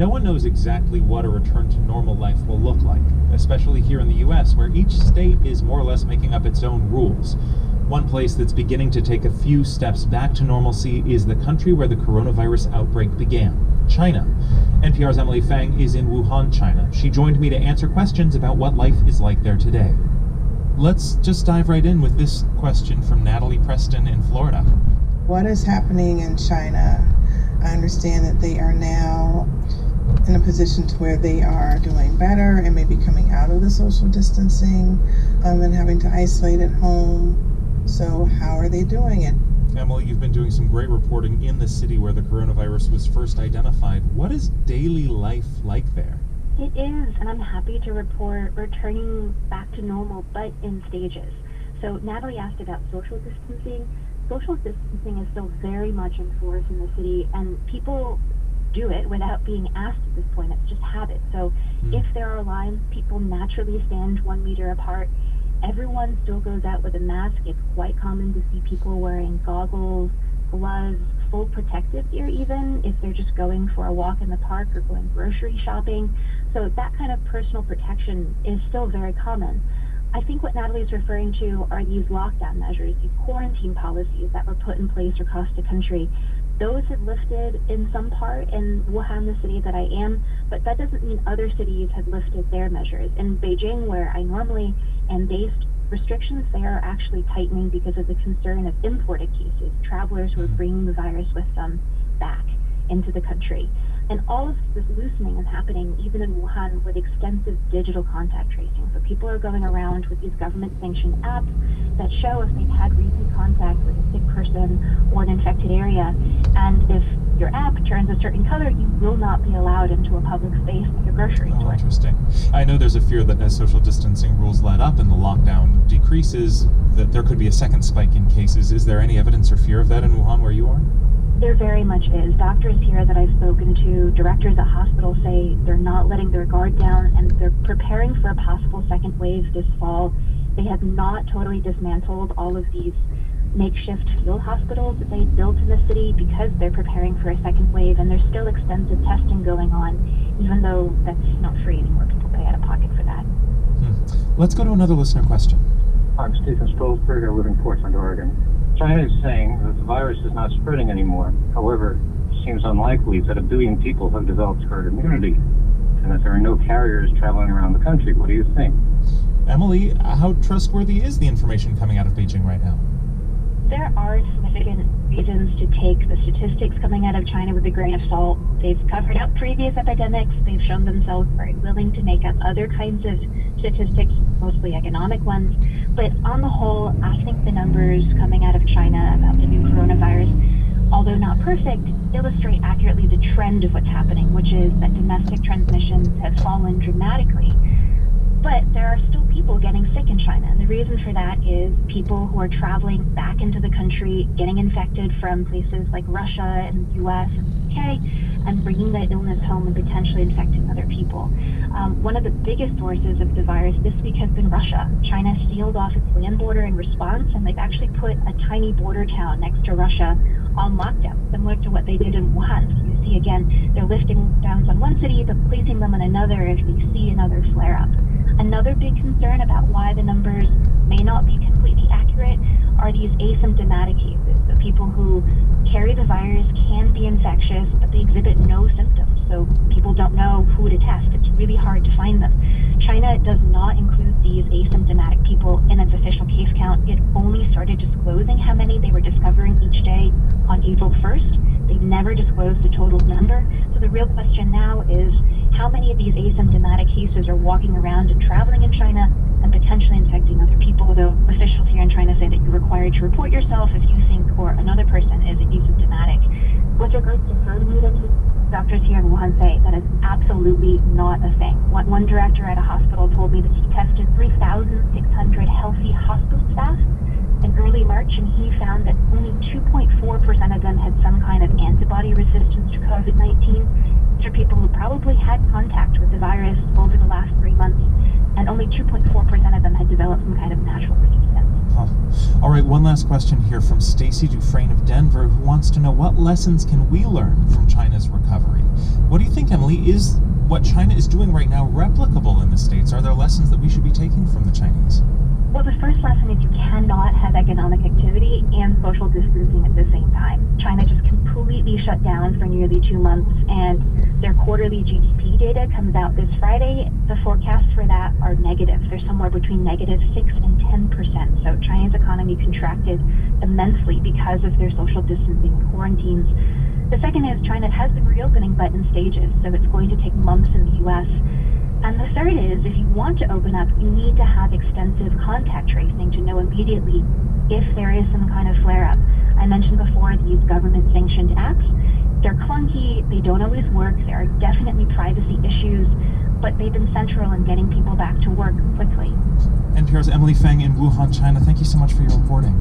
No one knows exactly what a return to normal life will look like, especially here in the US, where each state is more or less making up its own rules. One place that's beginning to take a few steps back to normalcy is the country where the coronavirus outbreak began, China. NPR's Emily Fang is in Wuhan, China. She joined me to answer questions about what life is like there today. Let's just dive right in with this question from Natalie Preston in Florida. What is happening in China? I understand that they are now in a position to where they are doing better and maybe coming out of the social distancing and having to isolate at home. So how are they doing it? Emily, you've been doing some great reporting in the city where the coronavirus was first identified. What is daily life like there? It is, and I'm happy to report returning back to normal, but in stages. So Natalie asked about social distancing. Social distancing is still very much in force in the city, and people do it without being asked at this point. It's just habit. So if there are lines, people naturally stand 1 meter apart. Everyone still goes out with a mask. It's quite common to see people wearing goggles, gloves, full protective gear even, if they're just going for a walk in the park or going grocery shopping. So that kind of personal protection is still very common. I think what Natalie's referring to are these lockdown measures, these quarantine policies that were put in place across the country. Those have lifted in some part in Wuhan, the city that I am, but that doesn't mean other cities have lifted their measures. In Beijing, where I normally am based, restrictions there are actually tightening because of the concern of imported cases, travelers who are bringing the virus with them back into the country. And all of this loosening is happening even in Wuhan with extensive digital contact tracing. So people are going around with these government-sanctioned apps that show if they've had recent contact with a sick person or an infected area. And if your app turns a certain color, you will not be allowed into a public space like a grocery store. Interesting. I know there's a fear that as social distancing rules let up and the lockdown decreases, that there could be a second spike in cases. Is there any evidence or fear of that in Wuhan where you are? There very much is. Doctors here that I've spoken to, directors at hospitals say they're not letting their guard down and they're preparing for a possible second wave this fall. They have not totally dismantled all of these makeshift field hospitals that they built in the city because they're preparing for a second wave, and there's still extensive testing going on, even though that's not free anymore. People pay out of pocket for that. Let's go to another listener question. I'm Stephen Stolzberg. I live in Portland, Oregon. China is saying that the virus is not spreading anymore. However, it seems unlikely that 1 billion people have developed herd immunity and that there are no carriers traveling around the country. What do you think? Emily, how trustworthy is the information coming out of Beijing right now? There are significant reasons to take the statistics coming out of China with a grain of salt. They've covered up previous epidemics. They've shown themselves very willing to make up other kinds of statistics, mostly economic ones. But on the whole, I think the numbers coming out of China about the new coronavirus, although not perfect, illustrate accurately the trend of what's happening, which is that domestic transmissions have fallen dramatically. But there are still people getting sick in China, and the reason for that is people who are traveling back into the country, getting infected from places like Russia and the US and the UK, and bringing that illness home and potentially infecting other people. One of the biggest sources of the virus this week has been Russia. China sealed off its land border in response, and they've actually put a tiny border town next to Russia on lockdown, similar to what they did in Wuhan. So you see, again, they're lifting downs on one city, but placing them on another if they see another flare-up. Another big concern about why the numbers may not be completely accurate are these asymptomatic cases. So people who carry the virus can be infectious, but they exhibit no symptoms. So people don't know who to test. It's really hard to find them. China does not include these asymptomatic people in its official case count. It only started disclosing how many they were discovering each day on April 1st. They've never disclosed the total number. So the real question now is how many of these asymptomatic cases are walking around and traveling in China and potentially infecting other people, though officials here in China say that you're required to report yourself if you think or another person is asymptomatic. With regards to herd immunity, doctors here in Wuhan say that is absolutely not a thing. One director at a hospital told me that he tested 3,600 healthy hospital staff in early March, and he found that only 2.4% of them had some kind of antibody resistance to COVID-19. These are people who probably had contact with the virus over the last 3 months, and only 2.4% of them had developed some kind of natural resistance. All right, one last question here from Stacy Dufresne of Denver, who wants to know, what lessons can we learn from China's recovery? What do you think, Emily? Is what China is doing right now replicable in the States? Are there lessons that we should be taking from the Chinese? Well, the first lesson is you cannot have economic activity and social distancing at the same time. China just completely shut down for nearly 2 months, and their quarterly GDP data comes out this Friday. The forecasts for that are negative. They're somewhere between -6 and 10%. So China's economy contracted immensely because of their social distancing and quarantines. The second is China has been reopening, but in stages, so it's going to take months in the U.S. And the third is, if you want to open up, you need to have extensive contact tracing to know immediately if there is some kind of flare-up. I mentioned before these government-sanctioned apps. They're clunky, they don't always work, there are definitely privacy issues, but they've been central in getting people back to work quickly. NPR's Emily Feng in Wuhan, China. Thank you so much for your reporting.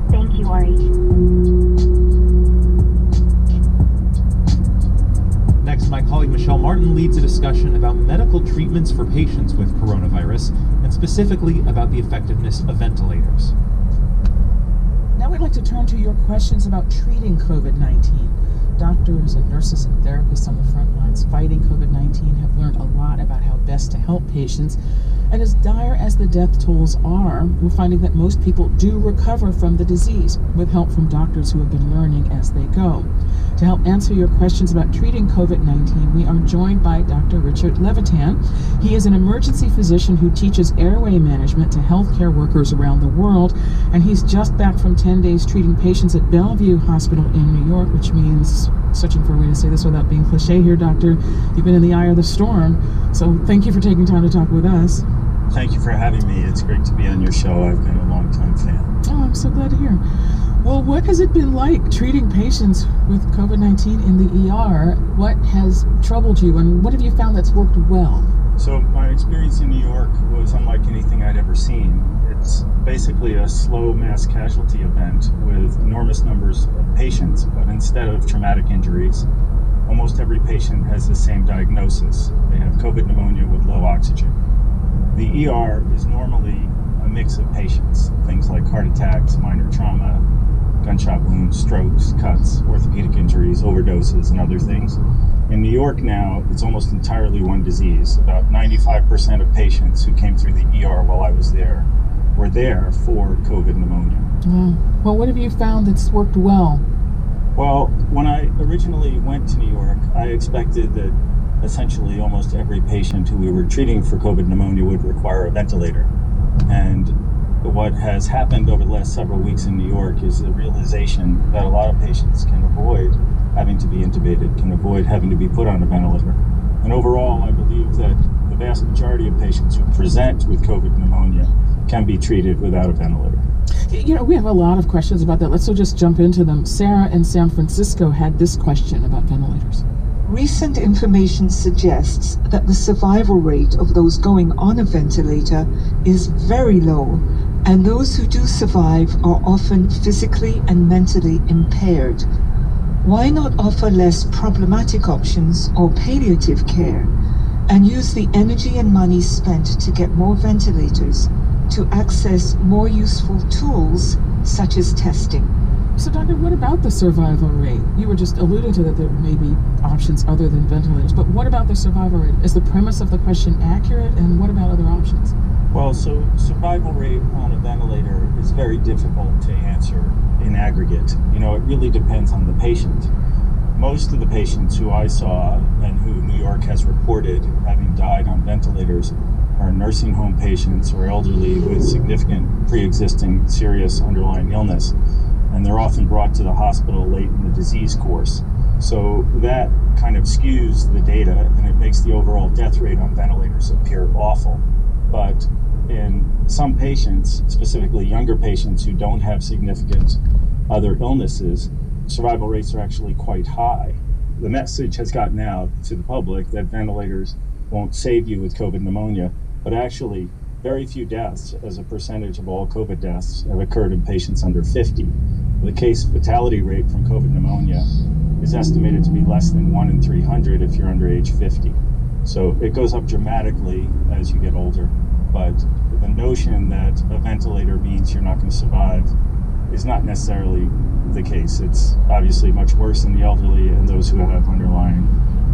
Thank you, Ari. Next, my colleague Michelle Martin leads a discussion about medical treatments for patients with coronavirus, and specifically about the effectiveness of ventilators. Now we'd like to turn to your questions about treating COVID-19. Doctors and nurses and therapists on the front lines fighting COVID-19 have learned a lot about how best to help patients. And as dire as the death tolls are, we're finding that most people do recover from the disease, with help from doctors who have been learning as they go. To help answer your questions about treating COVID-19, we are joined by Dr. Richard Levitan. He is an emergency physician who teaches airway management to healthcare workers around the world, and he's just back from 10 days treating patients at Bellevue Hospital in New York, which means, searching for a way to say this without being cliche here, Doctor, you've been in the eye of the storm. So thank you for taking time to talk with us. Thank you for having me. It's great to be on your show. I've been a long-time fan. Oh, I'm so glad to hear. Well, what has it been like treating patients with COVID-19 in the ER? What has troubled you, and what have you found that's worked well? So my experience in New York was unlike anything I'd ever seen. It's basically a slow mass casualty event with enormous numbers of patients, but instead of traumatic injuries, almost every patient has the same diagnosis. They have COVID pneumonia with low oxygen. The ER is normally a mix of patients, things like heart attacks, minor trauma, gunshot wounds, strokes, cuts, orthopedic injuries, overdoses, and other things. In New York now, it's almost entirely one disease. About 95% of patients who came through the ER while I was there were there for COVID pneumonia. Well, what have you found that's worked well? Well, when I originally went to New York, I expected that essentially almost every patient who we were treating for COVID pneumonia would require a ventilator. And what has happened over the last several weeks in New York is the realization that a lot of patients can avoid having to be intubated, can avoid having to be put on a ventilator. And overall, I believe that the vast majority of patients who present with COVID pneumonia can be treated without a ventilator. You know, we have a lot of questions about that. Let's just jump into them. Sarah in San Francisco had this question about ventilators. Recent information suggests that the survival rate of those going on a ventilator is very low, and those who do survive are often physically and mentally impaired. Why not offer less problematic options or palliative care and use the energy and money spent to get more ventilators to access more useful tools such as testing? So, Doctor, what about the survival rate? You were just alluding to that there may be options other than ventilators, but what about the survival rate? Is the premise of the question accurate, and what about other options? Well, so survival rate on a ventilator is very difficult to answer in aggregate. You know, it really depends on the patient. Most of the patients who I saw and who New York has reported having died on ventilators are nursing home patients or elderly with significant pre-existing serious underlying illness. And they're often brought to the hospital late in the disease course. So that kind of skews the data, and it makes the overall death rate on ventilators appear awful. But in some patients, specifically younger patients who don't have significant other illnesses, survival rates are actually quite high. The message has gotten out to the public that ventilators won't save you with COVID pneumonia, but actually very few deaths as a percentage of all COVID deaths have occurred in patients under 50. The case fatality rate from COVID pneumonia is estimated to be less than 1 in 300 if you're under age 50. So it goes up dramatically as you get older, but the notion that a ventilator means you're not going to survive is not necessarily the case. It's obviously much worse in the elderly and those who have underlying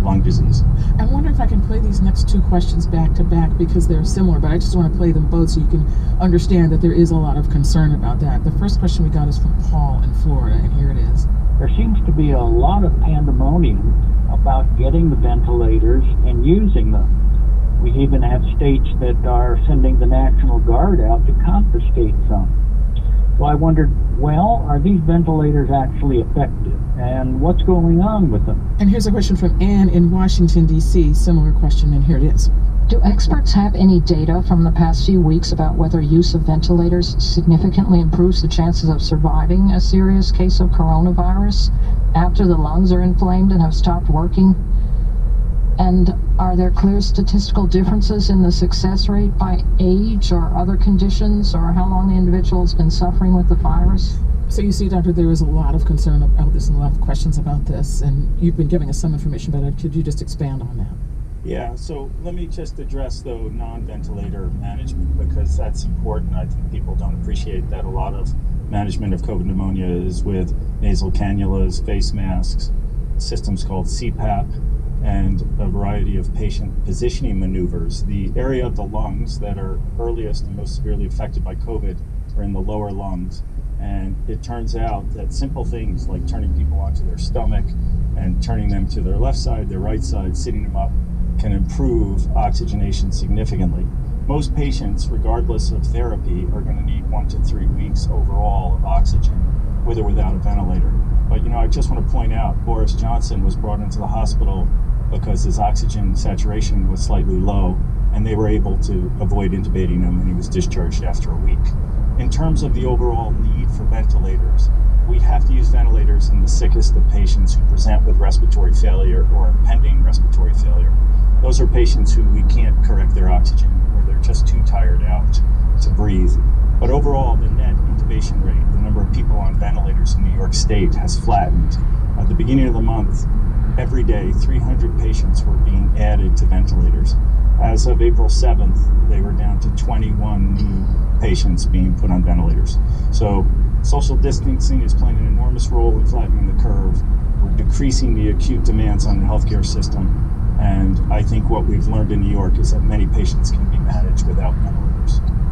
lung disease. I wonder if I can play these next two questions back to back because they're similar, but I just want to play them both so you can understand that there is a lot of concern about that. The first question we got is from Paul in Florida, and here it is. There seems to be a lot of pandemonium about getting the ventilators and using them. We even have states that are sending the National Guard out to confiscate some. So I wondered, well, are these ventilators actually effective? And what's going on with them? And here's a question from Anne in Washington, D.C. Similar question, and here it is. Do experts have any data from the past few weeks about whether use of ventilators significantly improves the chances of surviving a serious case of coronavirus after the lungs are inflamed and have stopped working? And are there clear statistical differences in the success rate by age or other conditions, or how long the individual has been suffering with the virus? So you see, Doctor, there is a lot of concern about this and a lot of questions about this, and you've been giving us some information about it. Could you just expand on that? Yeah, so let me just address, though, non-ventilator management, because that's important. I think people don't appreciate that a lot of management of COVID pneumonia is with nasal cannulas, face masks, systems called CPAP, and a variety of patient positioning maneuvers. The area of the lungs that are earliest and most severely affected by COVID are in the lower lungs. And it turns out that simple things like turning people onto their stomach and turning them to their left side, their right side, sitting them up, can improve oxygenation significantly. Most patients, regardless of therapy, are going to need 1 to 3 weeks overall of oxygen, with or without a ventilator. But, I just want to point out, Boris Johnson was brought into the hospital because his oxygen saturation was slightly low, and they were able to avoid intubating him, and he was discharged after a week. In terms of the overall need for ventilators, we have to use ventilators in the sickest of patients who present with respiratory failure or impending respiratory failure. Those are patients who we can't correct their oxygen, or they're just too tired out to breathe. But overall, the net intubation rate, the number of people on ventilators in New York State, has flattened. At the beginning of the month, every day, 300 patients were being added to ventilators. As of April 7th, they were down to 21 new patients being put on ventilators. So social distancing is playing an enormous role in flattening the curve. We're decreasing the acute demands on the healthcare system. And I think what we've learned in New York is that many patients can be managed without ventilators.